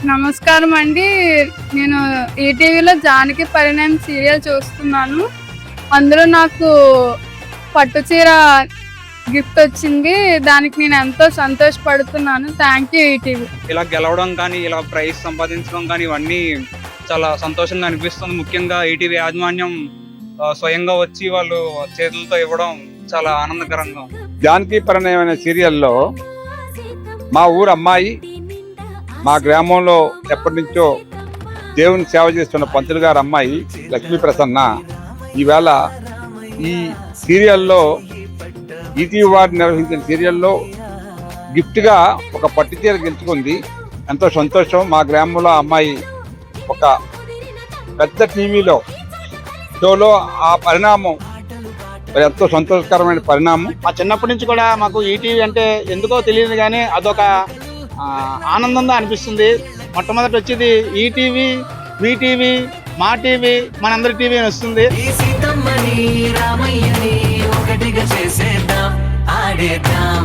నమస్కారం అండి. నేను ఈటీవీలో జానకి పరిణయం సీరియల్ చూస్తున్నాను. అందులో నాకు పట్టు చీర గిఫ్ట్ వచ్చింది. దానికి నేను ఎంతో సంతోషపడుతున్నాను. Thank you ETV. ఇలా గెలవడం కానీ, ఇలా ప్రైజ్ సంపాదించడం కానీ ఇవన్నీ చాలా సంతోషంగా అనిపిస్తుంది. ముఖ్యంగా ఈటీవీ యాజమాన్యం స్వయంగా వచ్చి వాళ్ళు చేతులతో ఇవ్వడం చాలా ఆనందకరంగా. జానకి పరిణయం అనే సీరియల్లో మా ఊరు అమ్మాయి, మా గ్రామంలో ఎప్పటి నుంచో దేవుని సేవ చేస్తున్న పంతులు గారు అమ్మాయి లక్ష్మీ ప్రసన్న ఈవేళ ఈ సీరియల్లో ఈటీవీ వారు నిర్వహించిన సీరియల్లో గిఫ్ట్గా ఒక పట్టు చీర గెలుచుకుంది. ఎంతో సంతోషం. మా గ్రామంలో అమ్మాయి ఒక పెద్ద టీవీలో షోలో ఆ పరిణామం ఎంతో సంతోషకరమైన పరిణామం. మా చిన్నప్పటి నుంచి కూడా మాకు ఈటీవీ అంటే ఎందుకో తెలియదు కానీ అదొక ఆనందంగా అనిపిస్తుంది. మొట్టమొదటి వచ్చేది ఈటీవీ, వీటీవీ, మా టీవీ, మనందరి టీవీ అని వస్తుంది. సీతమ్మని రామయ్యని ఒకటిగా చేసేద్దాం, ఆడేద్దాం.